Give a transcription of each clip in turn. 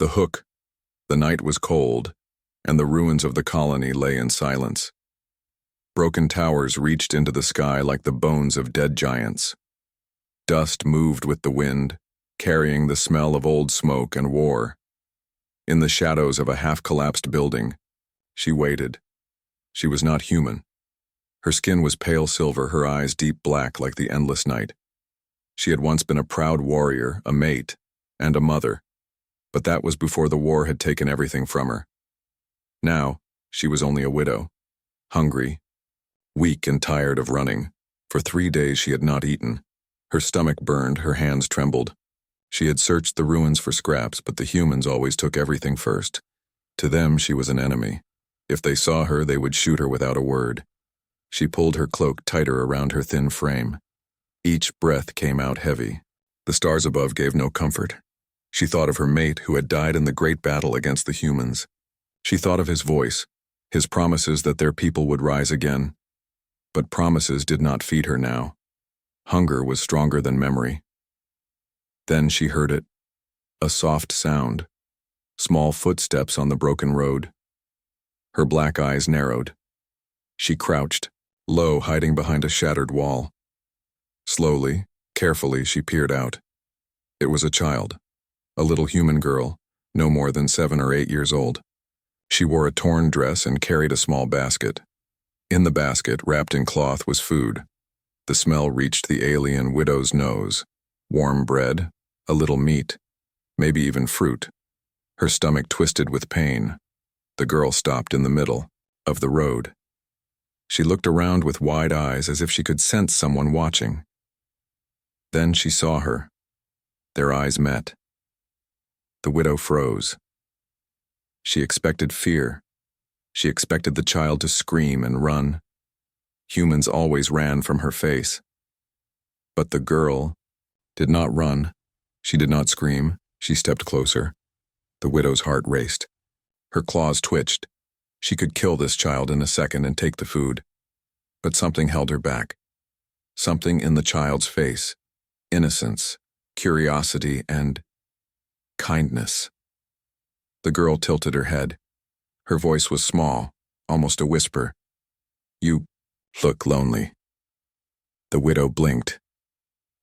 The hook. The night was cold, and the ruins of the colony lay in silence. Broken towers reached into the sky like the bones of dead giants. Dust moved with the wind, carrying the smell of old smoke and war. In the shadows of a half-collapsed building, she waited. She was not human. Her skin was pale silver, her eyes deep black like the endless night. She had once been a proud warrior, a mate, and a mother, but that was before the war had taken everything from her. Now, she was only a widow, hungry, weak and tired of running. For 3 days she had not eaten. Her stomach burned, her hands trembled. She had searched the ruins for scraps, but the humans always took everything first. To them, she was an enemy. If they saw her, they would shoot her without a word. She pulled her cloak tighter around her thin frame. Each breath came out heavy. The stars above gave no comfort. She thought of her mate who had died in the great battle against the humans. She thought of his voice, his promises that their people would rise again. But promises did not feed her now. Hunger was stronger than memory. Then she heard it, a soft sound, small footsteps on the broken road. Her black eyes narrowed. She crouched, low, hiding behind a shattered wall. Slowly, carefully, she peered out. It was a child, a little human girl, no more than 7 or 8 years old. She wore a torn dress and carried a small basket. In the basket, wrapped in cloth, was food. The smell reached the alien widow's nose. Warm bread, a little meat, maybe even fruit. Her stomach twisted with pain. The girl stopped in the middle of the road. She looked around with wide eyes as if she could sense someone watching. Then she saw her. Their eyes met. The widow froze. She expected fear. She expected the child to scream and run. Humans always ran from her face. But the girl did not run. She did not scream. She stepped closer. The widow's heart raced. Her claws twitched. She could kill this child in a second and take the food. But something held her back. Something in the child's face. Innocence, curiosity, and kindness. The girl tilted her head. Her voice was small, almost a whisper. "You look lonely." The widow blinked.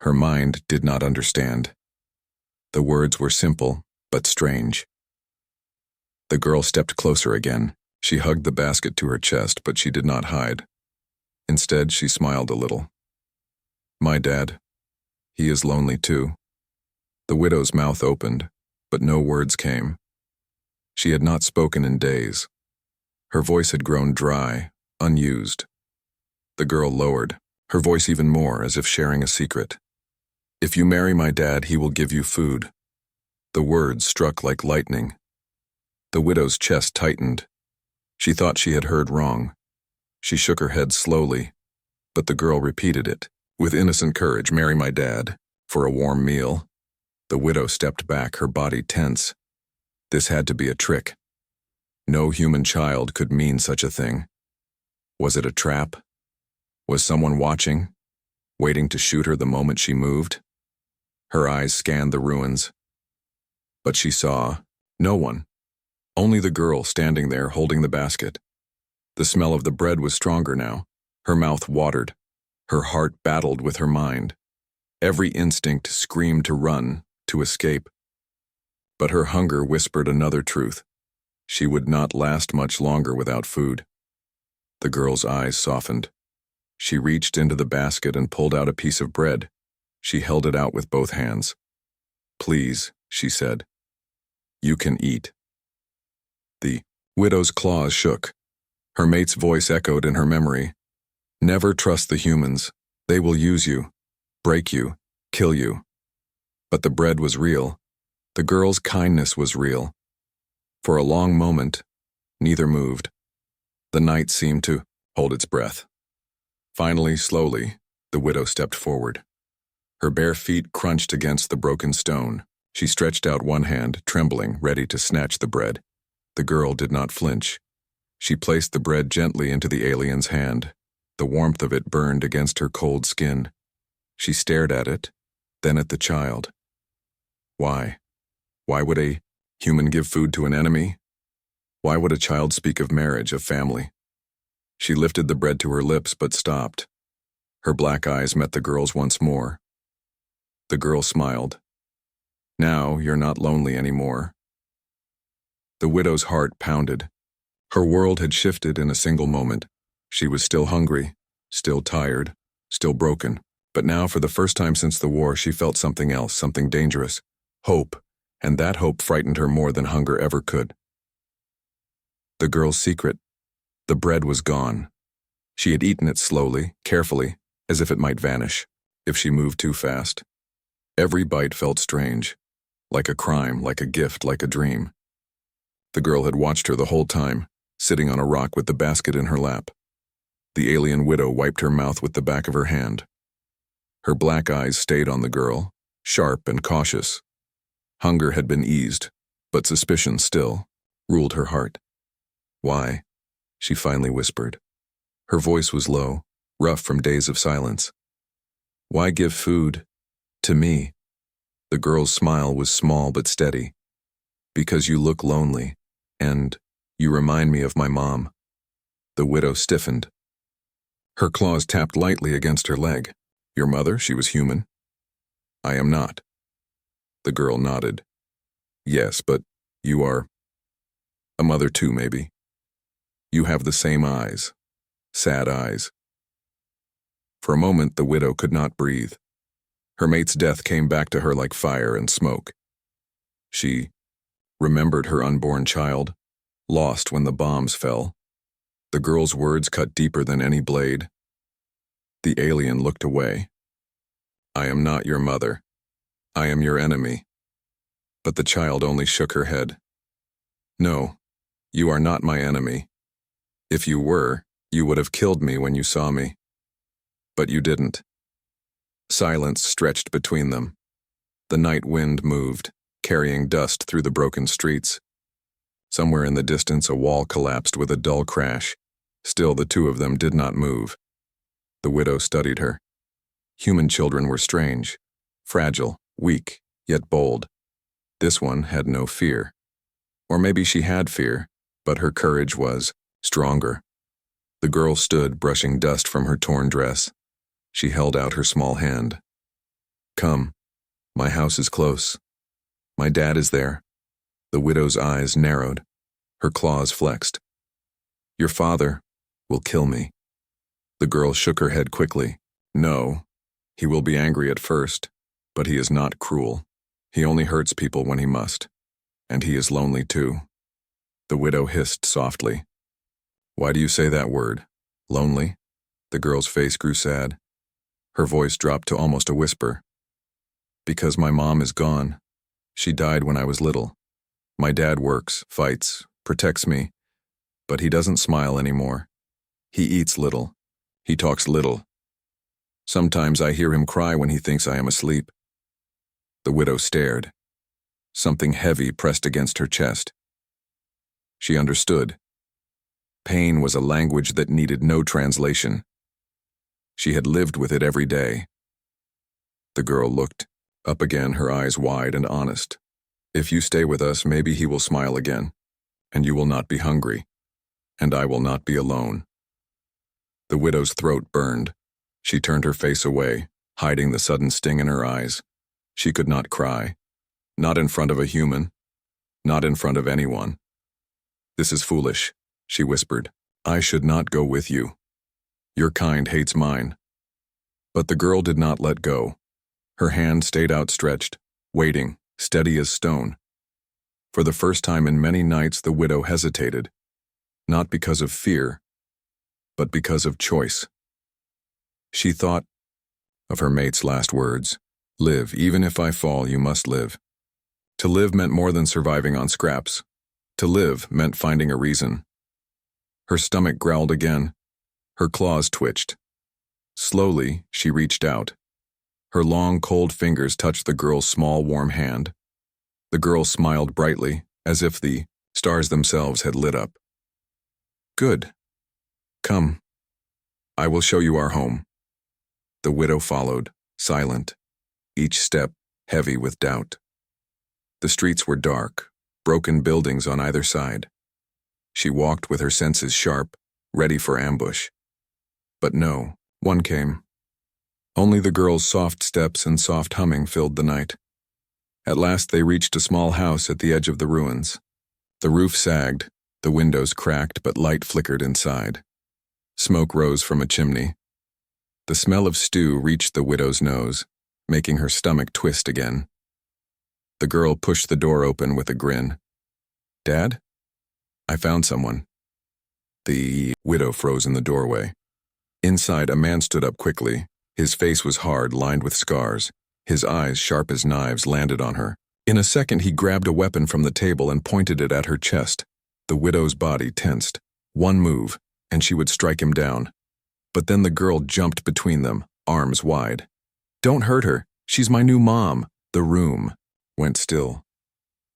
Her mind did not understand. The words were simple, but strange. The girl stepped closer again. She hugged the basket to her chest, but she did not hide. Instead, she smiled a little. "My dad, he is lonely too." The widow's mouth opened, but no words came. She had not spoken in days. Her voice had grown dry, unused. The girl lowered, her voice even more, as if sharing a secret. "If you marry my dad, he will give you food." The words struck like lightning. The widow's chest tightened. She thought she had heard wrong. She shook her head slowly, but the girl repeated it, with innocent courage, "Marry my dad, for a warm meal." The widow stepped back, her body tense. This had to be a trick. No human child could mean such a thing. Was it a trap? Was someone watching, waiting to shoot her the moment she moved? Her eyes scanned the ruins. But she saw no one. Only the girl standing there holding the basket. The smell of the bread was stronger now. Her mouth watered. Her heart battled with her mind. Every instinct screamed to run, to escape. But her hunger whispered another truth. She would not last much longer without food. The girl's eyes softened. She reached into the basket and pulled out a piece of bread. She held it out with both hands. "Please," she said. "You can eat." The widow's claws shook. Her mate's voice echoed in her memory. "Never trust the humans. They will use you, break you, kill you." But the bread was real. The girl's kindness was real. For a long moment, neither moved. The night seemed to hold its breath. Finally, slowly, the widow stepped forward. Her bare feet crunched against the broken stone. She stretched out one hand, trembling, ready to snatch the bread. The girl did not flinch. She placed the bread gently into the alien's hand. The warmth of it burned against her cold skin. She stared at it, then at the child. Why? Why would a Human give food to an enemy? Why would a child speak of marriage, of family? She lifted the bread to her lips but stopped. Her black eyes met the girl's once more. The girl smiled. Now you're not lonely anymore. The widow's heart pounded. Her world had shifted in a single moment. She was still hungry, still tired, still broken. But now, for the first time since the war, she felt something else, something dangerous. Hope, and that hope frightened her more than hunger ever could. The girl's secret. The bread was gone. She had eaten it slowly, carefully, as if it might vanish, if she moved too fast. Every bite felt strange, like a crime, like a gift, like a dream. The girl had watched her the whole time, sitting on a rock with the basket in her lap. The alien widow wiped her mouth with the back of her hand. Her black eyes stayed on the girl, sharp and cautious. Hunger had been eased, but suspicion still ruled her heart. "Why?" she finally whispered. Her voice was low, rough from days of silence. "Why give food to me?" The girl's smile was small but steady. "Because you look lonely, and you remind me of my mom." The widow stiffened. Her claws tapped lightly against her leg. "Your mother, she was human." "I am not." The girl nodded. "Yes, but you are a mother too, maybe. You have the same eyes, sad eyes." For a moment, the widow could not breathe. Her mate's death came back to her like fire and smoke. She remembered her unborn child, lost when the bombs fell. The girl's words cut deeper than any blade. The alien looked away. "I am not your mother. I am your enemy." But the child only shook her head. "No, you are not my enemy. If you were, you would have killed me when you saw me. But you didn't." Silence stretched between them. The night wind moved, carrying dust through the broken streets. Somewhere in the distance, a wall collapsed with a dull crash. Still, the two of them did not move. The widow studied her. Human children were strange, fragile, weak, yet bold. This one had no fear. Or maybe she had fear, but her courage was stronger. The girl stood, brushing dust from her torn dress. She held out her small hand. "Come, my house is close. My dad is there." The widow's eyes narrowed. Her claws flexed. "Your father will kill me." The girl shook her head quickly. "No, he will be angry at first, but he is not cruel. He only hurts people when he must. And he is lonely too." The widow hissed softly. "Why do you say that word? Lonely?" The girl's face grew sad. Her voice dropped to almost a whisper. "Because my mom is gone. She died when I was little. My dad works, fights, protects me, but he doesn't smile anymore. He eats little. He talks little. Sometimes I hear him cry when he thinks I am asleep." The widow stared. Something heavy pressed against her chest. She understood. Pain was a language that needed no translation. She had lived with it every day. The girl looked up again, her eyes wide and honest. "If you stay with us, maybe he will smile again, and you will not be hungry, and I will not be alone." The widow's throat burned. She turned her face away, hiding the sudden sting in her eyes. She could not cry. Not in front of a human. Not in front of anyone. "This is foolish," she whispered. "I should not go with you. Your kind hates mine." But the girl did not let go. Her hand stayed outstretched, waiting, steady as stone. For the first time in many nights, the widow hesitated, not because of fear, but because of choice. She thought of her mate's last words. "Live, even if I fall, you must live." To live meant more than surviving on scraps. To live meant finding a reason. Her stomach growled again. Her claws twitched. Slowly, she reached out. Her long, cold fingers touched the girl's small, warm hand. The girl smiled brightly, as if the stars themselves had lit up. "Good. Come. I will show you our home." The widow followed, silent, each step heavy with doubt. The streets were dark, broken buildings on either side. She walked with her senses sharp, ready for ambush. But no, one came. Only the girl's soft steps and soft humming filled the night. At last they reached a small house at the edge of the ruins. The roof sagged, the windows cracked, but light flickered inside. Smoke rose from a chimney. The smell of stew reached the widow's nose, making her stomach twist again. The girl pushed the door open with a grin. "Dad? I found someone." The widow froze in the doorway. Inside, a man stood up quickly. His face was hard, lined with scars. His eyes, sharp as knives, landed on her. In a second, he grabbed a weapon from the table and pointed it at her chest. The widow's body tensed. One move, and she would strike him down. But then the girl jumped between them, arms wide. "Don't hurt her. She's my new mom." The room went still.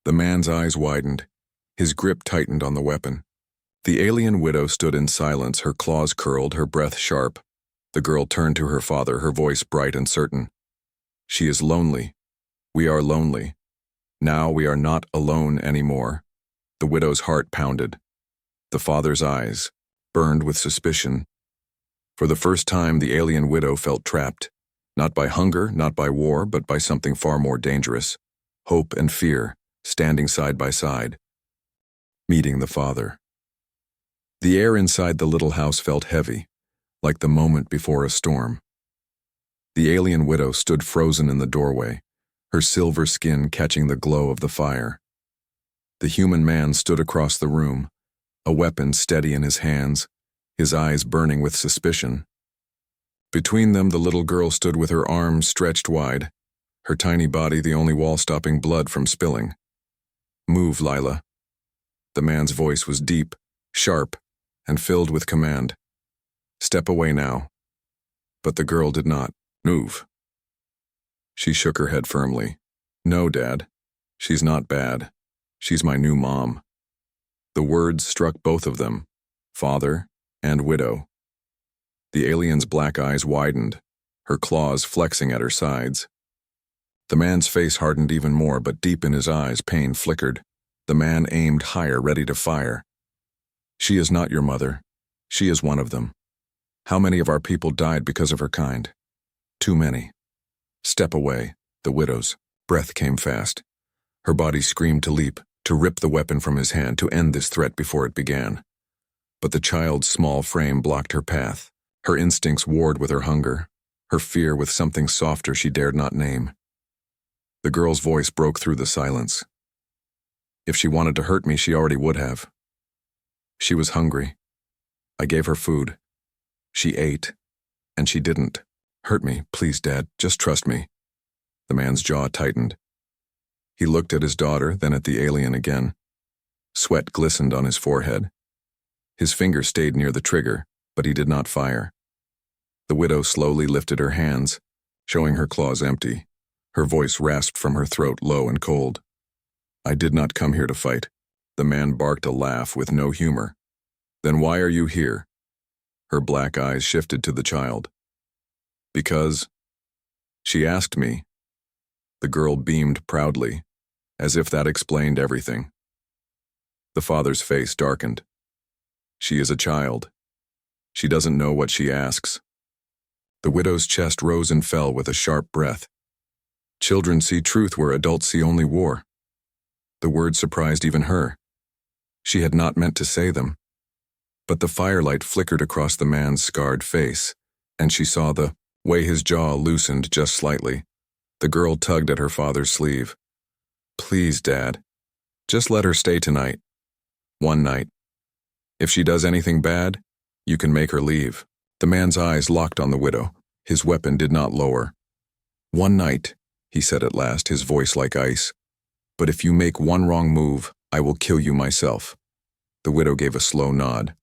The man's eyes widened. His grip tightened on the weapon. The alien widow stood in silence, her claws curled, her breath sharp. The girl turned to her father, her voice bright and certain. "She is lonely. We are lonely. Now we are not alone anymore." The widow's heart pounded. The father's eyes burned with suspicion. For the first time, the alien widow felt trapped, not by hunger, not by war, but by something far more dangerous. Hope and fear, standing side by side. Meeting the father. The air inside the little house felt heavy, like the moment before a storm. The alien widow stood frozen in the doorway, her silver skin catching the glow of the fire. The human man stood across the room, a weapon steady in his hands, his eyes burning with suspicion. Between them, the little girl stood with her arms stretched wide, her tiny body the only wall stopping blood from spilling. "Move, Lila." The man's voice was deep, sharp, and filled with command. "Step away now." But the girl did not move. She shook her head firmly. "No, Dad. She's not bad. She's my new mom." The words struck both of them, father and widow. The alien's black eyes widened, her claws flexing at her sides. The man's face hardened even more, but deep in his eyes, pain flickered. The man aimed higher, ready to fire. "She is not your mother. She is one of them. How many of our people died because of her kind? Too many. Step away." The widow's breath came fast. Her body screamed to leap, to rip the weapon from his hand, to end this threat before it began. But the child's small frame blocked her path. Her instincts warred with her hunger, her fear with something softer she dared not name. The girl's voice broke through the silence. "If she wanted to hurt me, she already would have. She was hungry. I gave her food. She ate, and she didn't hurt me. Please, Dad, just trust me." The man's jaw tightened. He looked at his daughter, then at the alien again. Sweat glistened on his forehead. His finger stayed near the trigger, but he did not fire. The widow slowly lifted her hands, showing her claws empty. Her voice rasped from her throat, low and cold. "I did not come here to fight." The man barked a laugh with no humor. "Then why are you here?" Her black eyes shifted to the child. "Because she asked me." The girl beamed proudly, as if that explained everything. The father's face darkened. "She is a child. She doesn't know what she asks." The widow's chest rose and fell with a sharp breath. "Children see truth where adults see only war." The words surprised even her. She had not meant to say them. But the firelight flickered across the man's scarred face, and she saw the way his jaw loosened just slightly. The girl tugged at her father's sleeve. "Please, Dad, just let her stay tonight. One night. If she does anything bad, you can make her leave." The man's eyes locked on the widow. His weapon did not lower. "One night," he said at last, his voice like ice. "But if you make one wrong move, I will kill you myself." The widow gave a slow nod.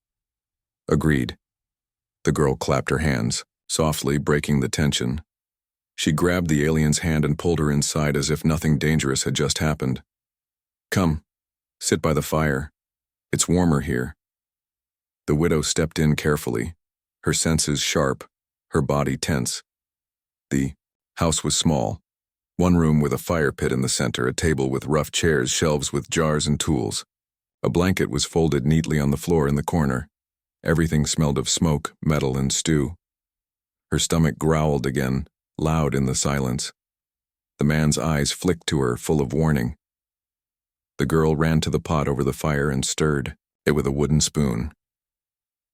"Agreed." The girl clapped her hands, softly breaking the tension. She grabbed the alien's hand and pulled her inside as if nothing dangerous had just happened. "Come, sit by the fire. It's warmer here." The widow stepped in carefully, her senses sharp, her body tense. The house was small, One room with a fire pit in the center, a table with rough chairs, shelves with jars and tools. A blanket was folded neatly on the floor in the corner. Everything smelled of smoke, metal, and stew. Her stomach growled again, loud in the silence. The man's eyes flicked to her, full of warning. The girl ran to the pot over the fire and stirred it with a wooden spoon.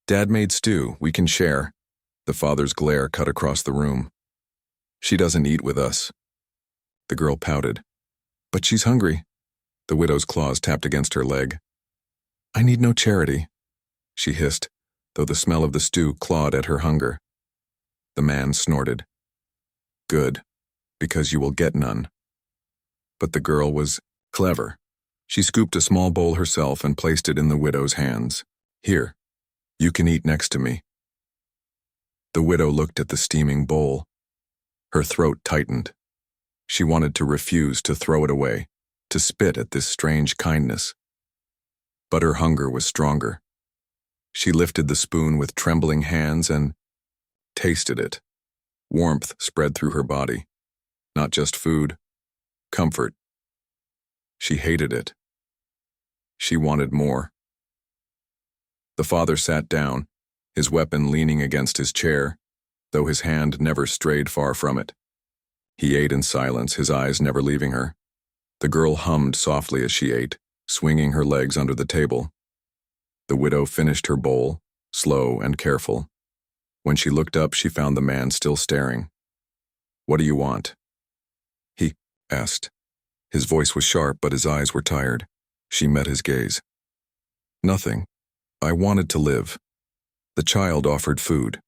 "Dad made stew, we can share." The father's glare cut across the room. "She doesn't eat with us." The girl pouted. "But she's hungry." The widow's claws tapped against her leg. "I need no charity," she hissed, though the smell of the stew clawed at her hunger. The man snorted. "Good, because you will get none." But the girl was clever. She scooped a small bowl herself and placed it in the widow's hands. "Here, you can eat next to me." The widow looked at the steaming bowl. Her throat tightened. She wanted to refuse, to throw it away, to spit at this strange kindness. But her hunger was stronger. She lifted the spoon with trembling hands and tasted it. Warmth spread through her body. Not just food, comfort. She hated it. She wanted more. The father sat down, his weapon leaning against his chair, though his hand never strayed far from it. He ate in silence, his eyes never leaving her. The girl hummed softly as she ate, swinging her legs under the table. The widow finished her bowl, slow and careful. When she looked up, she found the man still staring. "What do you want?" he asked. His voice was sharp, but his eyes were tired. She met his gaze. "Nothing. I wanted to live. The child offered food.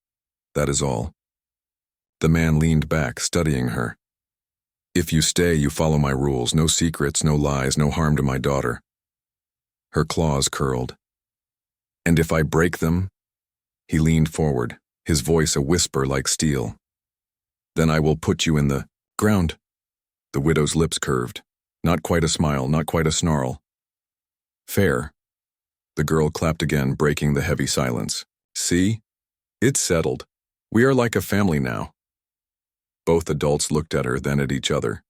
That is all." The man leaned back, studying her. "If you stay, you follow my rules. No secrets, no lies, no harm to my daughter." Her claws curled. "And if I break them?" He leaned forward, his voice a whisper like steel. "Then I will put you in the ground." The widow's lips curved. Not quite a smile, not quite a snarl. "Fair." The girl clapped again, breaking the heavy silence. "See? It's settled. We are like a family now." Both adults looked at her, then at each other.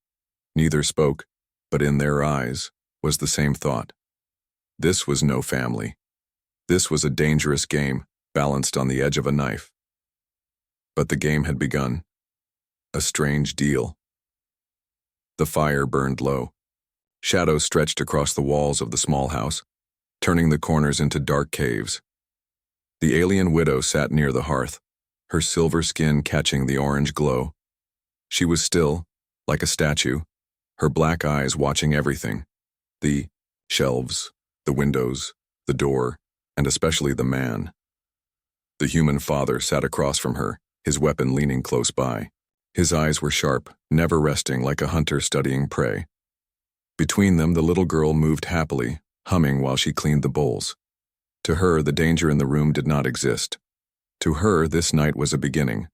Neither spoke, but in their eyes was the same thought. This was no family. This was a dangerous game, balanced on the edge of a knife. But the game had begun. A strange deal. The fire burned low. Shadows stretched across the walls of the small house, turning the corners into dark caves. The alien widow sat near the hearth, her silver skin catching the orange glow. She was still, like a statue, her black eyes watching everything. The shelves, the windows, the door, and especially the man. The human father sat across from her, his weapon leaning close by. His eyes were sharp, never resting, like a hunter studying prey. Between them, the little girl moved happily, humming while she cleaned the bowls. To her, the danger in the room did not exist. To her, this night was a beginning.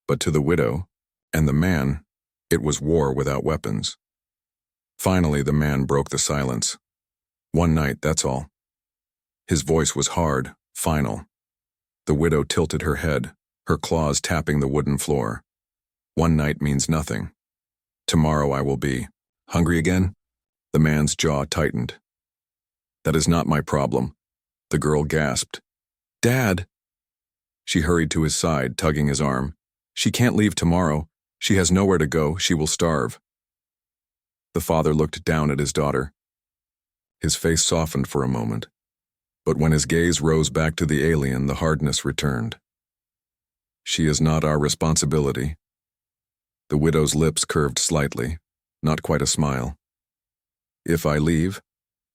But to the widow and the man, it was war without weapons. Finally, the man broke the silence. "One night, that's all." His voice was hard, final. The widow tilted her head, her claws tapping the wooden floor. "One night means nothing. Tomorrow I will be hungry again?" The man's jaw tightened. "That is not my problem." The girl gasped. "Dad!" She hurried to his side, tugging his arm. "She can't leave tomorrow. She has nowhere to go. She will starve." The father looked down at his daughter. His face softened for a moment, but when his gaze rose back to the alien, the hardness returned. "She is not our responsibility." The widow's lips curved slightly, not quite a smile. "If I leave,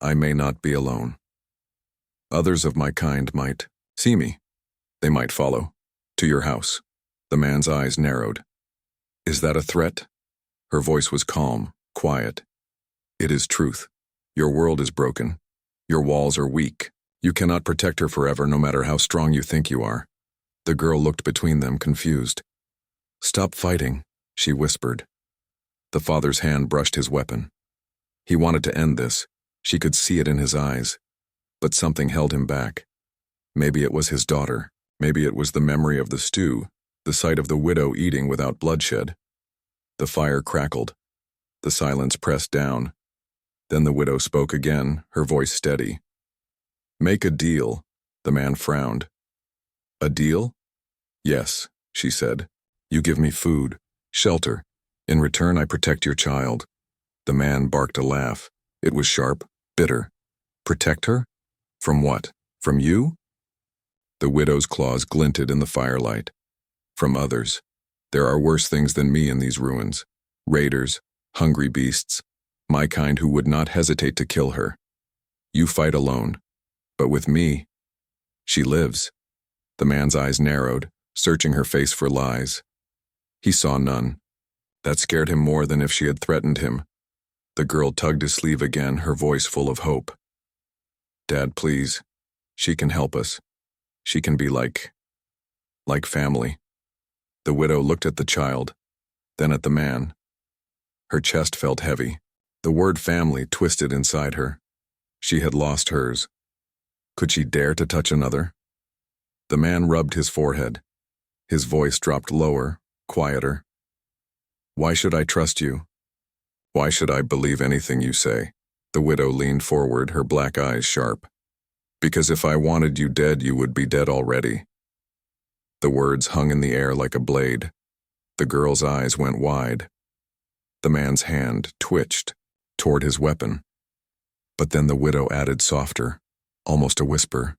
I may not be alone. Others of my kind might see me. They might follow. To your house." The man's eyes narrowed. "Is that a threat?" Her voice was calm, quiet. "It is truth. Your world is broken. Your walls are weak. You cannot protect her forever, no matter how strong you think you are." The girl looked between them, confused. "Stop fighting," she whispered. The father's hand brushed his weapon. He wanted to end this. She could see it in his eyes. But something held him back. Maybe it was his daughter. Maybe it was the memory of the stew, the sight of the widow eating without bloodshed. The fire crackled. The silence pressed down. Then the widow spoke again, her voice steady. "Make a deal," the man frowned. "A deal?" "Yes," she said. "You give me food, shelter. In return, I protect your child." The man barked a laugh. It was sharp, bitter. "Protect her? From what? From you?" The widow's claws glinted in the firelight. "From others. There are worse things than me in these ruins. Raiders, hungry beasts, my kind who would not hesitate to kill her. You fight alone. But with me, she lives." The man's eyes narrowed, searching her face for lies. He saw none. That scared him more than if she had threatened him. The girl tugged his sleeve again, her voice full of hope. "Dad, please. She can help us. She can be like family." The widow looked at the child, then at the man. Her chest felt heavy. The word family twisted inside her. She had lost hers. Could she dare to touch another? The man rubbed his forehead. His voice dropped lower, quieter. "Why should I trust you? Why should I believe anything you say?" The widow leaned forward, her black eyes sharp. "Because if I wanted you dead, you would be dead already." The words hung in the air like a blade. The girl's eyes went wide. The man's hand twitched toward his weapon. But then the widow added softer, almost a whisper.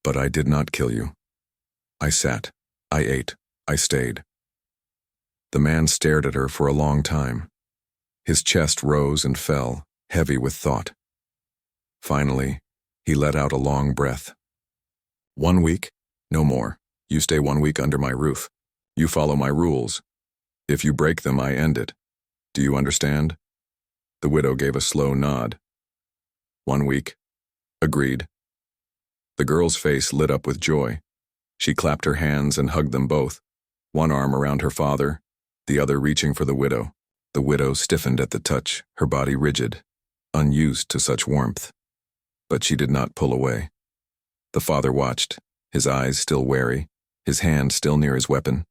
"But I did not kill you. I sat, I ate, I stayed." The man stared at her for a long time. His chest rose and fell, heavy with thought. Finally, he let out a long breath. "1 week? No more. You stay 1 week under my roof. You follow my rules. If you break them, I end it. Do you understand?" The widow gave a slow nod. 1 week. Agreed. The girl's face lit up with joy. She clapped her hands and hugged them both, one arm around her father, the other reaching for the widow. The widow stiffened at the touch, her body rigid, unused to such warmth. But she did not pull away. The father watched, his eyes still wary, his hand still near his weapon.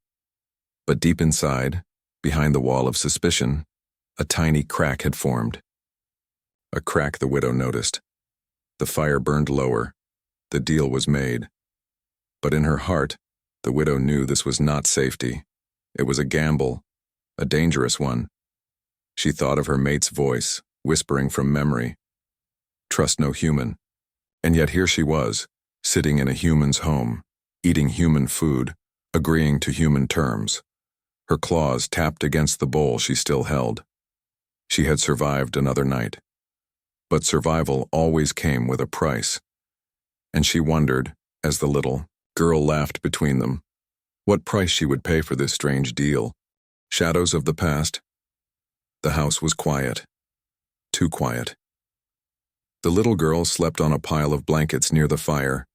But deep inside, behind the wall of suspicion, a tiny crack had formed. A crack the widow noticed. The fire burned lower. The deal was made. But in her heart, the widow knew this was not safety. It was a gamble, a dangerous one. She thought of her mate's voice, whispering from memory. Trust no human. And yet here she was, sitting in a human's home, eating human food, agreeing to human terms. Her claws tapped against the bowl she still held. She had survived another night. But survival always came with a price. And she wondered, as the little girl laughed between them, what price she would pay for this strange deal. Shadows of the past. The house was quiet. Too quiet. The little girl slept on a pile of blankets near the fire,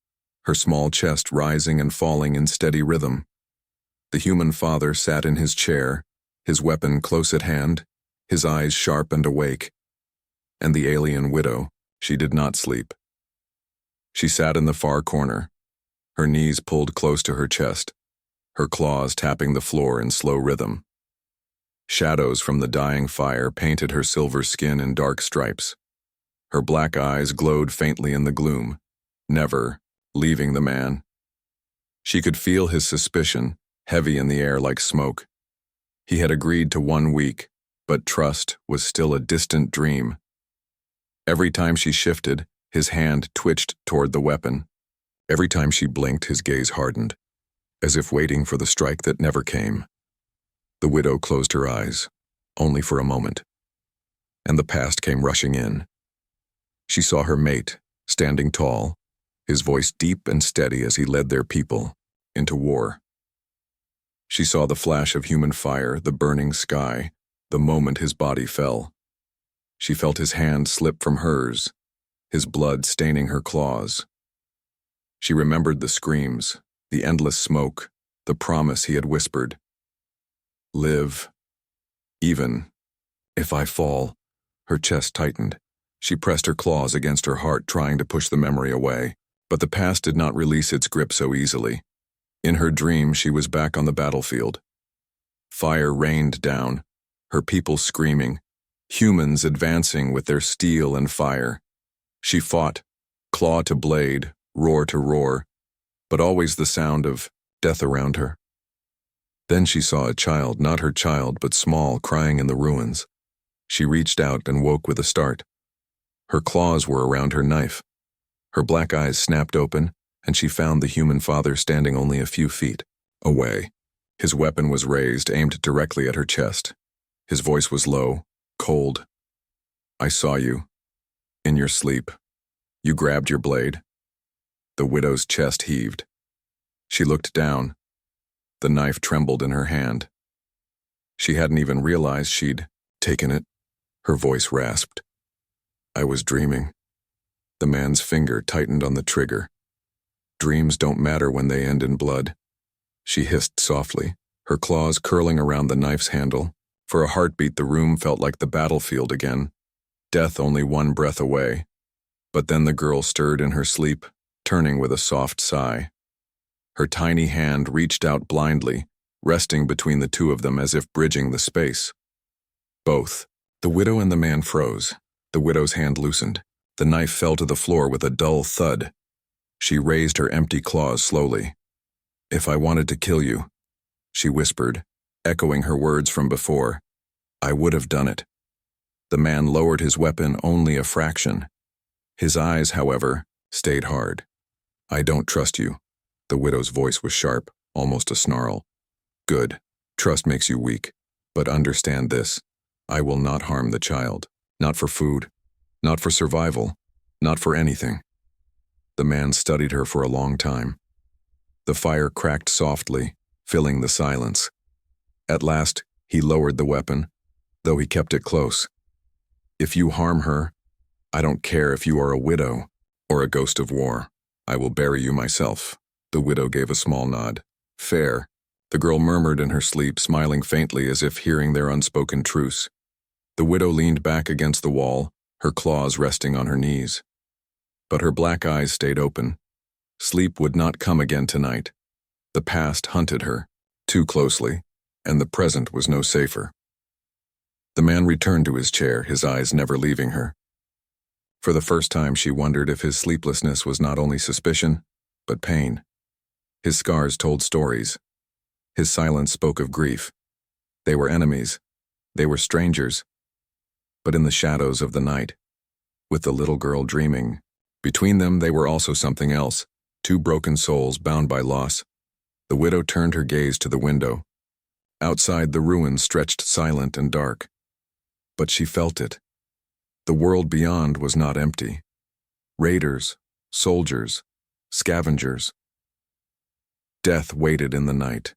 her small chest rising and falling in steady rhythm. The human father sat in his chair, his weapon close at hand, his eyes sharp and awake. And the alien widow, she did not sleep. She sat in the far corner, her knees pulled close to her chest, her claws tapping the floor in slow rhythm. Shadows from the dying fire painted her silver skin in dark stripes. Her black eyes glowed faintly in the gloom, never leaving the man. She could feel his suspicion, heavy in the air like smoke. He had agreed to 1 week, but trust was still a distant dream. Every time she shifted, his hand twitched toward the weapon. Every time she blinked, his gaze hardened, as if waiting for the strike that never came. The widow closed her eyes, only for a moment, and the past came rushing in. She saw her mate, standing tall, his voice deep and steady as he led their people into war. She saw the flash of human fire, the burning sky, the moment his body fell. She felt his hand slip from hers, his blood staining her claws. She remembered the screams, the endless smoke, the promise he had whispered. Live, even if I fall. Her chest tightened. She pressed her claws against her heart, trying to push the memory away. But the past did not release its grip so easily. In her dream, she was back on the battlefield. Fire rained down, her people screaming, Humans advancing with their steel and fire. She fought, claw to blade, roar to roar, but always the sound of death around her. Then she saw a child, not her child, but small, crying in the ruins. She reached out and woke with a start. Her claws were around her knife. Her black eyes snapped open, and she found the human father standing only a few feet away. His weapon was raised, aimed directly at her chest. His voice was low, cold. "I saw you. In your sleep. You grabbed your blade." The widow's chest heaved. She looked down. The knife trembled in her hand. She hadn't even realized she'd taken it. Her voice rasped. "I was dreaming." The man's finger tightened on the trigger. "Dreams don't matter when they end in blood." She hissed softly, her claws curling around the knife's handle. For a heartbeat, the room felt like the battlefield again. Death only one breath away. But then the girl stirred in her sleep, turning with a soft sigh. Her tiny hand reached out blindly, resting between the two of them as if bridging the space. Both. The widow and the man froze. The widow's hand loosened. The knife fell to the floor with a dull thud. She raised her empty claws slowly. "If I wanted to kill you," she whispered, echoing her words from before, "I would have done it." The man lowered his weapon only a fraction. His eyes, however, stayed hard. "I don't trust you." The widow's voice was sharp, almost a snarl. "Good. Trust makes you weak. But understand this. I will not harm the child. Not for food. Not for survival. Not for anything." The man studied her for a long time. The fire cracked softly, filling the silence. At last, he lowered the weapon, though he kept it close. "If you harm her, I don't care if you are a widow or a ghost of war. I will bury you myself." The widow gave a small nod. "Fair," the girl murmured in her sleep, smiling faintly as if hearing their unspoken truce. The widow leaned back against the wall, her claws resting on her knees. But her black eyes stayed open. Sleep would not come again tonight. The past hunted her, too closely, and the present was no safer. The man returned to his chair, his eyes never leaving her. For the first time she wondered if his sleeplessness was not only suspicion, but pain. His scars told stories. His silence spoke of grief. They were enemies. They were strangers. But in the shadows of the night, with the little girl dreaming, between them they were also something else, two broken souls bound by loss. The widow turned her gaze to the window. Outside, the ruins stretched silent and dark. But she felt it. The world beyond was not empty. Raiders, soldiers, scavengers. Death waited in the night.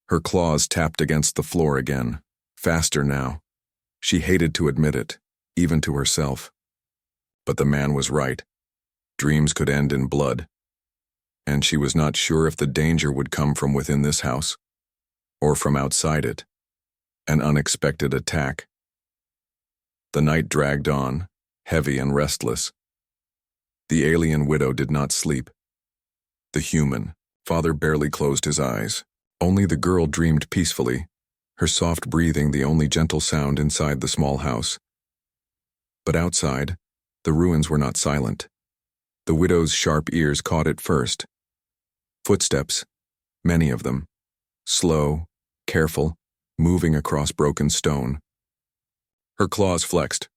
Her claws tapped against the floor again, faster now. She hated to admit it, even to herself. But the man was right. Dreams could end in blood. And she was not sure if the danger would come from within this house, or from outside it. An unexpected attack. The night dragged on, heavy and restless. The alien widow did not sleep. The human father barely closed his eyes. Only the girl dreamed peacefully, her soft breathing the only gentle sound inside the small house. But outside, the ruins were not silent. The widow's sharp ears caught it first. Footsteps, many of them, slow, careful, moving across broken stone. Her claws flexed.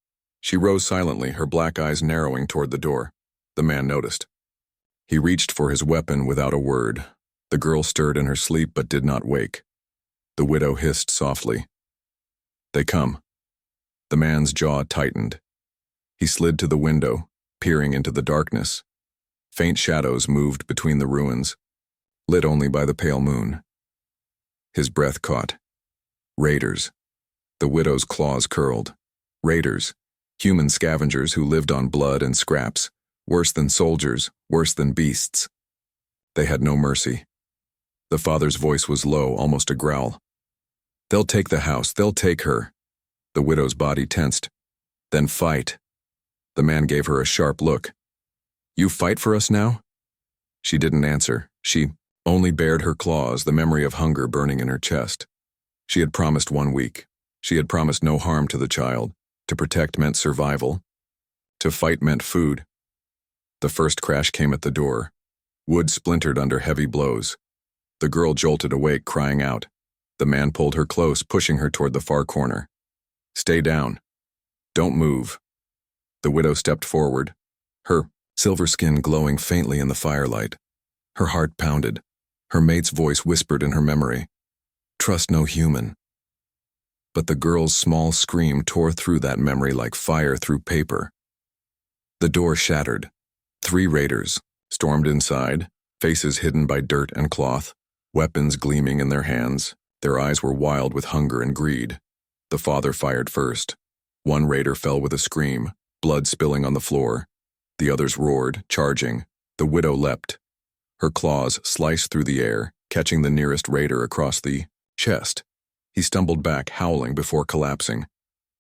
She rose silently, her black eyes narrowing toward the door. The man noticed. He reached for his weapon without a word. The girl stirred in her sleep but did not wake. The widow hissed softly. "They come." The man's jaw tightened. He slid to the window, peering into the darkness. Faint shadows moved between the ruins, lit only by the pale moon. His breath caught. Raiders. The widow's claws curled. Raiders, human scavengers who lived on blood and scraps, worse than soldiers, worse than beasts. They had no mercy. The father's voice was low, almost a growl. "They'll take the house, they'll take her." The widow's body tensed. "Then fight." The man gave her a sharp look. "You fight for us now?" She didn't answer. She only bared her claws, the memory of hunger burning in her chest. She had promised 1 week. She had promised no harm to the child. To protect meant survival. To fight meant food. The first crash came at the door. Wood splintered under heavy blows. The girl jolted awake, crying out. The man pulled her close, pushing her toward the far corner. Stay down. Don't move. The widow stepped forward, her silver skin glowing faintly in the firelight. Her heart pounded. Her mate's voice whispered in her memory. Trust no human. But the girl's small scream tore through that memory like fire through paper. The door shattered. 3 raiders stormed inside, faces hidden by dirt and cloth, weapons gleaming in their hands. Their eyes were wild with hunger and greed. The father fired first. 1 raider fell with a scream, blood spilling on the floor. The others roared, charging. The widow leapt. Her claws sliced through the air, catching the nearest raider across the chest. He stumbled back, howling before collapsing.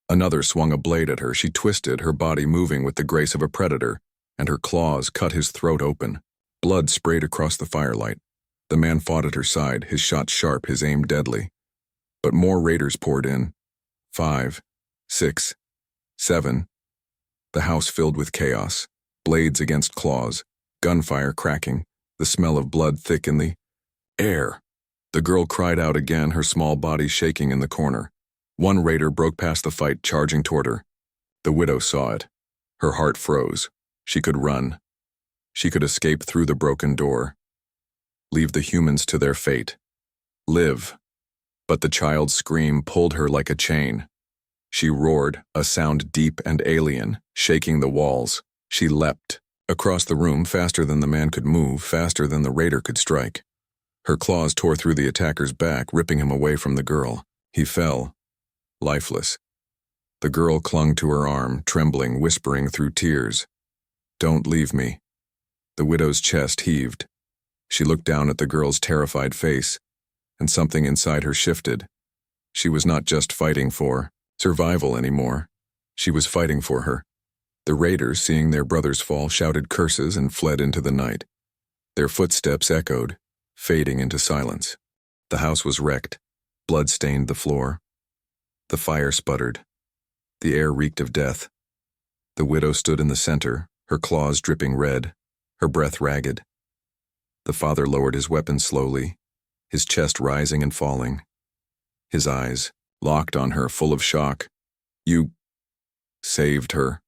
Another swung a blade at her. She twisted, her body moving with the grace of a predator, and her claws cut his throat open. Blood sprayed across the firelight. The man fought at her side, his shot sharp, his aim deadly. But more raiders poured in. 5, 6, 7. The house filled with chaos. Blades against claws, gunfire cracking, the smell of blood thick in the air. The girl cried out again, her small body shaking in the corner. 1 raider broke past the fight, charging toward her. The widow saw it. Her heart froze. She could run. She could escape through the broken door. Leave the humans to their fate. Live. But the child's scream pulled her like a chain. She roared, a sound deep and alien, shaking the walls. She leapt. Across the room, faster than the man could move, faster than the raider could strike. Her claws tore through the attacker's back, ripping him away from the girl. He fell, lifeless. The girl clung to her arm, trembling, whispering through tears. Don't leave me. The widow's chest heaved. She looked down at the girl's terrified face, and something inside her shifted. She was not just fighting for survival anymore. She was fighting for her. The raiders, seeing their brothers fall, shouted curses and fled into the night. Their footsteps echoed, fading into silence. The house was wrecked. Blood stained the floor. The fire sputtered. The air reeked of death. The widow stood in the center, her claws dripping red, her breath ragged. The father lowered his weapon slowly, his chest rising and falling. His eyes, locked on her, full of shock. You saved her.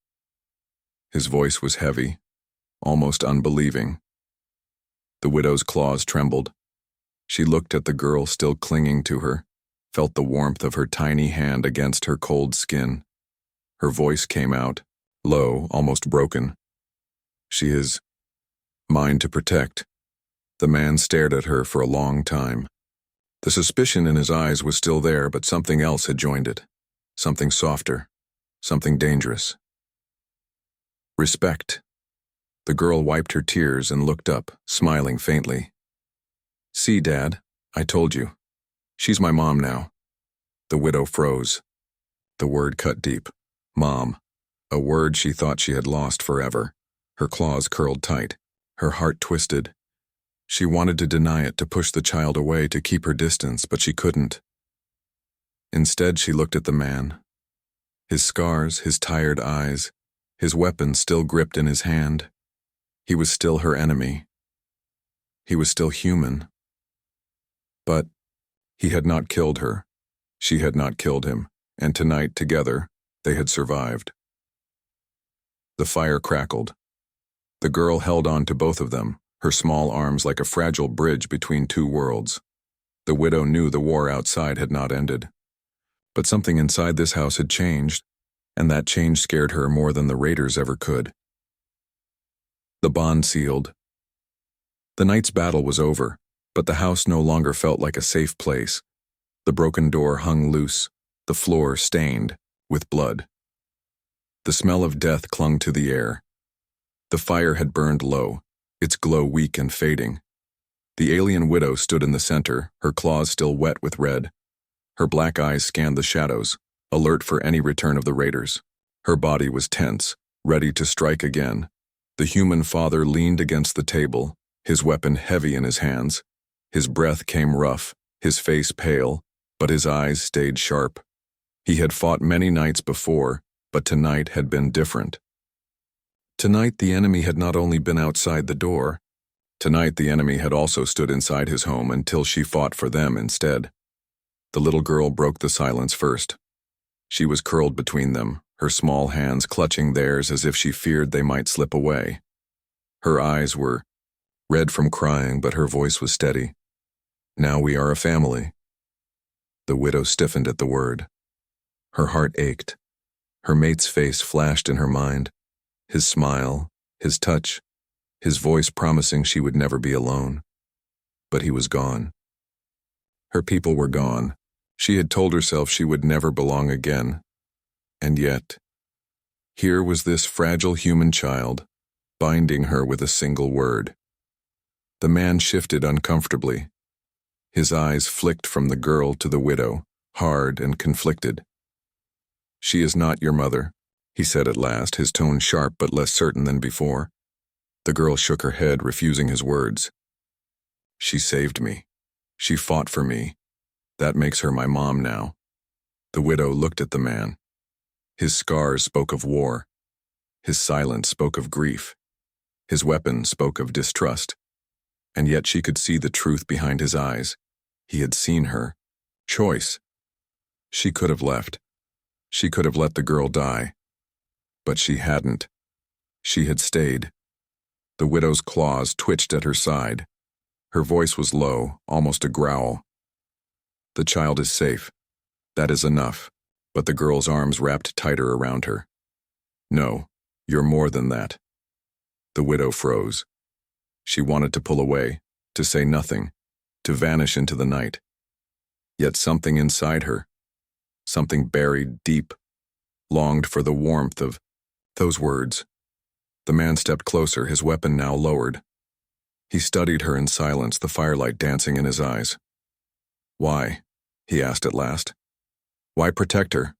His voice was heavy, almost unbelieving. The widow's claws trembled. She looked at the girl still clinging to her, felt the warmth of her tiny hand against her cold skin. Her voice came out, low, almost broken. She is mine to protect. The man stared at her for a long time. The suspicion in his eyes was still there, but something else had joined it. Something softer, something dangerous. Respect. The girl wiped her tears and looked up, smiling faintly. See, Dad, I told you. She's my mom now. The widow froze. The word cut deep. Mom. A word she thought she had lost forever. Her claws curled tight. Her heart twisted. She wanted to deny it, to push the child away, to keep her distance, but she couldn't. Instead, she looked at the man. His scars, his tired eyes, his weapon still gripped in his hand. He was still her enemy. He was still human. But he had not killed her. She had not killed him, and tonight, together, they had survived. The fire crackled. The girl held on to both of them, her small arms like a fragile bridge between 2 worlds. The widow knew the war outside had not ended. But something inside this house had changed, and that change scared her more than the raiders ever could. The bond sealed. The night's battle was over, but the house no longer felt like a safe place. The broken door hung loose, the floor stained with blood. The smell of death clung to the air. The fire had burned low, its glow weak and fading. The alien widow stood in the center, her claws still wet with red. Her black eyes scanned the shadows, alert for any return of the raiders. Her body was tense, ready to strike again. The human father leaned against the table, his weapon heavy in his hands. His breath came rough, his face pale, but his eyes stayed sharp. He had fought many nights before, But tonight had been different. Tonight the enemy had not only been outside the door, tonight the enemy had also stood inside his home until she fought for them instead. The little girl broke the silence first. She was curled between them, her small hands clutching theirs as if she feared they might slip away. Her eyes were red from crying, but her voice was steady. "Now we are a family." The widow stiffened at the word. Her heart ached. Her mate's face flashed in her mind. His smile, his touch, his voice promising she would never be alone. But he was gone. Her people were gone. She had told herself she would never belong again. And yet, here was this fragile human child, binding her with a single word. The man shifted uncomfortably. His eyes flicked from the girl to the widow, hard and conflicted. "She is not your mother," he said at last, his tone sharp but less certain than before. The girl shook her head, refusing his words. "She saved me. She fought for me. That makes her my mom now." The widow looked at the man. His scars spoke of war. His silence spoke of grief. His weapon spoke of distrust. And yet she could see the truth behind his eyes. He had seen her. Choice. She could have left. She could have let the girl die. But she hadn't. She had stayed. The widow's claws twitched at her side. Her voice was low, almost a growl. "The child is safe. That is enough." But the girl's arms wrapped tighter around her. "No, you're more than that." The widow froze. She wanted to pull away, to say nothing, to vanish into the night. Yet something inside her, something buried deep, longed for the warmth of those words. The man stepped closer, his weapon now lowered. He studied her in silence, the firelight dancing in his eyes. "Why?" he asked at last. "Why protect her?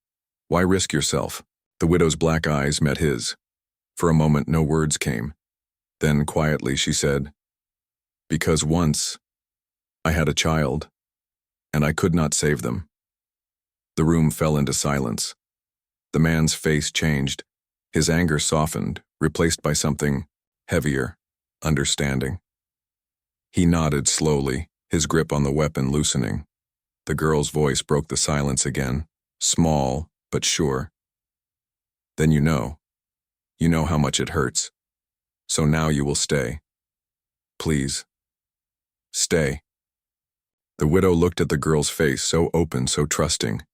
Why risk yourself?" The widow's black eyes met his. For a moment no words came. Then quietly she said, "Because once I had a child, and I could not save them." The room fell into silence. The man's face changed. His anger softened, replaced by something heavier, understanding. He nodded slowly, his grip on the weapon loosening. The girl's voice broke the silence again, small but sure. "Then you know how much it hurts. So now you will stay. Please. Stay." The widow looked at the girl's face, so open, so trusting.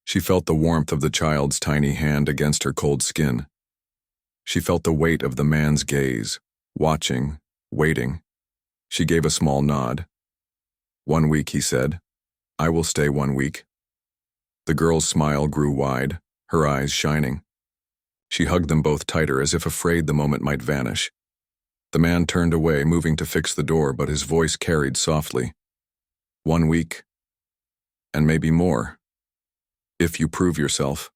She felt the warmth of the child's tiny hand against her cold skin. She felt the weight of the man's gaze, watching, waiting. She gave a small nod. "1 week," he said. "I will stay 1 week." The girl's smile grew wide, her eyes shining. She hugged them both tighter, as if afraid the moment might vanish. The man turned away, moving to fix the door, but his voice carried softly. 1 week. And maybe more. If you prove yourself.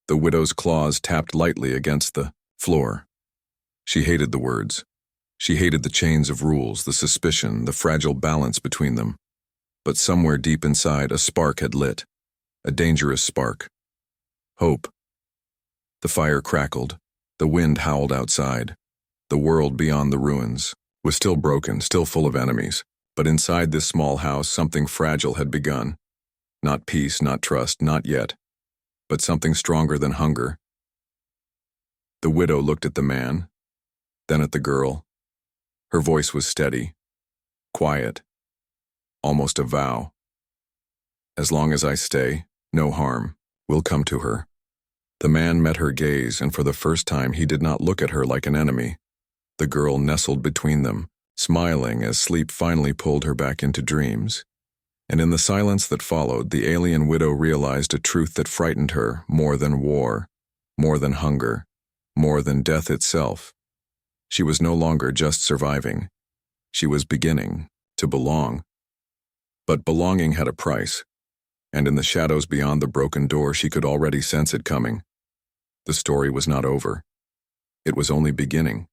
The widow's claws tapped lightly against the floor. She hated the words. She hated the chains of rules, the suspicion, the fragile balance between them. But somewhere deep inside, a spark had lit. A dangerous spark. Hope. The fire crackled. The wind howled outside. The world beyond the ruins was still broken, still full of enemies. But inside this small house, something fragile had begun. Not peace, not trust, not yet. But something stronger than hunger. The widow looked at the man, then at the girl. Her voice was steady, quiet, almost a vow. "As long as I stay, no harm will come to her." The man met her gaze, and for the first time he did not look at her like an enemy. The girl nestled between them, smiling as sleep finally pulled her back into dreams. And in the silence that followed, the alien widow realized a truth that frightened her more than war, more than hunger, more than death itself. She was no longer just surviving. She was beginning to belong. But belonging had a price, and in the shadows beyond the broken door she could already sense it coming. The story was not over. It was only beginning.